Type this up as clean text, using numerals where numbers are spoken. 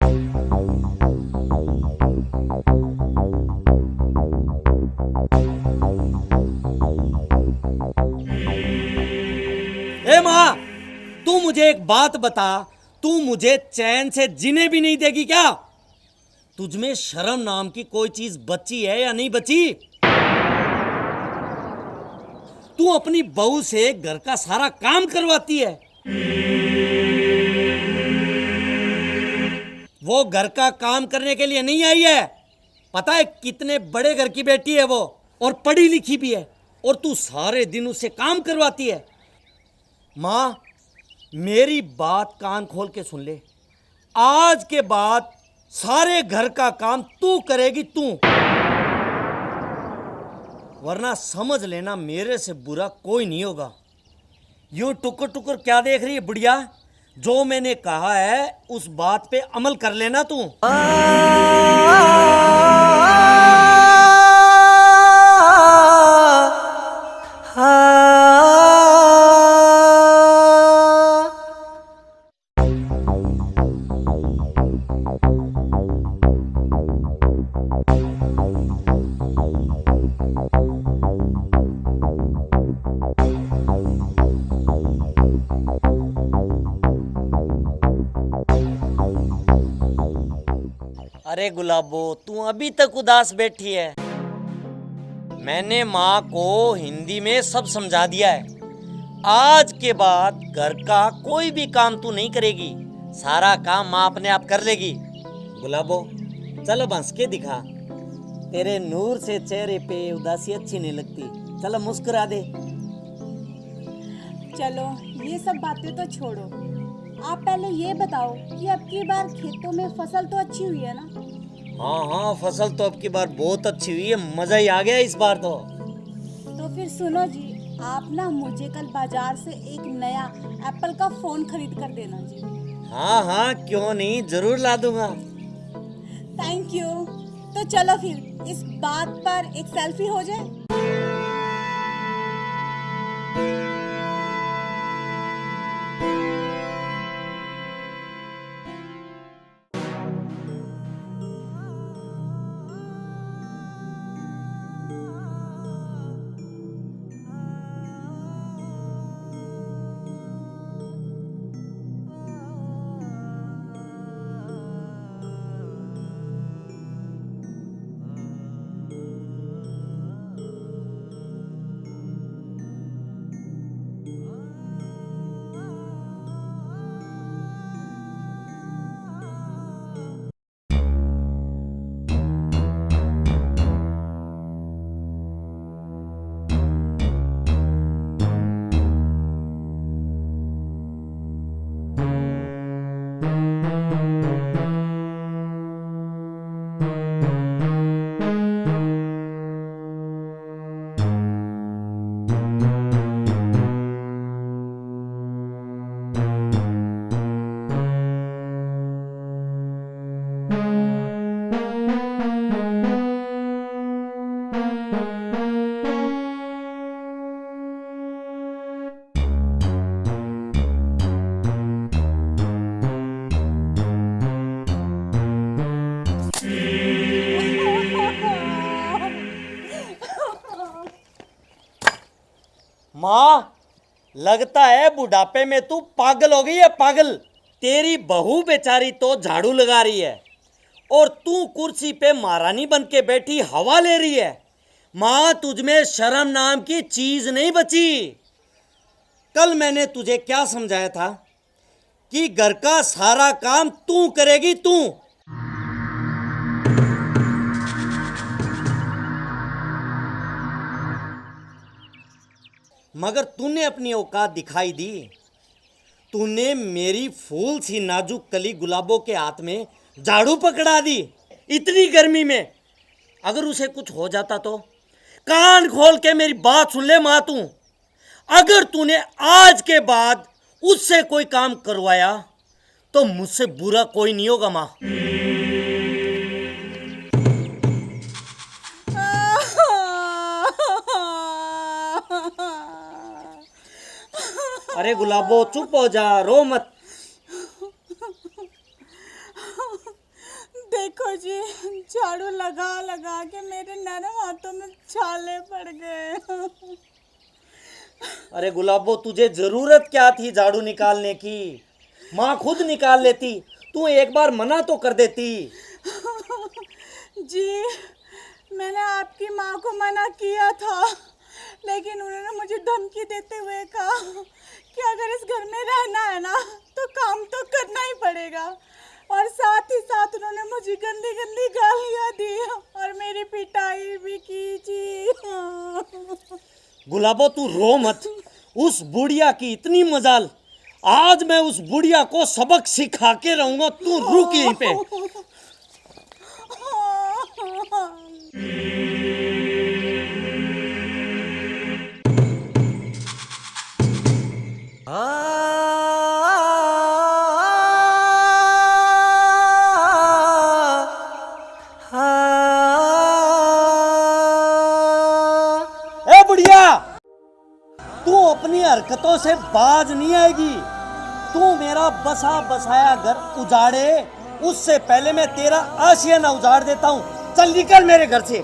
ए माँ, तू मुझे एक बात बता, तू मुझे चैन से जीने भी नहीं देगी क्या? तुझमें शर्म नाम की कोई चीज बची है या नहीं बची? तू अपनी बहू से घर का सारा काम करवाती है। वो घर का काम करने के लिए नहीं आई है। पता है कितने बड़े घर की बेटी है वो, और पढ़ी लिखी भी है, और तू सारे दिन उससे काम करवाती है। माँ, मेरी बात कान खोल के सुन ले। आज के बाद सारे घर का काम तू करेगी, तू। वरना समझ लेना, मेरे से बुरा कोई नहीं होगा। यूं टुकुर टुकुर क्या देख रही है बुढ़िया? जो मैंने कहा है उस बात पे अमल कर लेना तू। अरे गुलाबो, तू अभी तक उदास बैठी है। मैंने माँ को हिंदी में सब समझा दिया है। आज के बाद घर का कोई भी काम तू नहीं करेगी, सारा काम माँ अपने आप कर लेगी। गुलाबो, चलो हंस के दिखा। तेरे नूर से चेहरे पे उदासी अच्छी नहीं लगती। चलो मुस्कुरा दे। चलो ये सब बातें तो छोड़ो, आप पहले ये बताओ कि अब की बार खेतों में फसल तो अच्छी हुई है ना? हाँ हाँ, फसल तो अब की बार बहुत अच्छी हुई है, मजा ही आ गया इस बार तो। फिर सुनो जी, आप ना मुझे कल बाजार से एक नया एप्पल का फोन खरीद कर देना जी। हाँ हाँ, क्यों नहीं, जरूर ला दूंगा। Thank you. तो चलो फिर इस बात पर एक सेल्फी हो जाए। माँ, लगता है बुढ़ापे में तू पागल हो गई है, पागल। तेरी बहू बेचारी तो झाड़ू लगा रही है और तू कुर्सी पे महारानी बन के बैठी हवा ले रही है। माँ, तुझमें शर्म नाम की चीज नहीं बची। कल मैंने तुझे क्या समझाया था कि घर का सारा काम तू करेगी, तू। मगर तूने अपनी औकात दिखाई दी। तूने मेरी फूल सी नाजुक कली गुलाबों के हाथ में झाड़ू पकड़ा दी, इतनी गर्मी में। अगर उसे कुछ हो जाता तो? कान खोल के मेरी बात सुन ले माँ तू। अगर तूने आज के बाद उससे कोई काम करवाया तो मुझसे बुरा कोई नहीं होगा माँ। अरे गुलाबो, चुप हो जा, रो मत। देखो जी, झाड़ू लगा लगा के मेरे नरम हाथों में छाले पड़ गए। अरे गुलाबो, तुझे जरूरत क्या थी झाड़ू निकालने की? माँ खुद निकाल लेती, तू एक बार मना तो कर देती। जी, मैंने आपकी माँ को मना किया था, लेकिन उन्होंने मुझे धमकी देते हुए कहा कि अगर इस घर में रहना है ना तो काम तो करना ही पड़ेगा, और साथ ही साथ उन्होंने मुझे गंदी गंदी गालियाँ दी और मेरी पिटाई भी की जी। गुलाबो, तू रो मत। उस बुढ़िया की इतनी मजाल, आज मैं उस बुढ़िया को सबक सिखा के रहूंगा। तू रुक यहीं पे। ए बुढ़िया, तू अपनी हरकतों से बाज नहीं आएगी। तू मेरा बसा बसाया घर उजाड़े, उससे पहले मैं तेरा आशियाना उजाड़ देता हूँ। चल निकल मेरे घर से।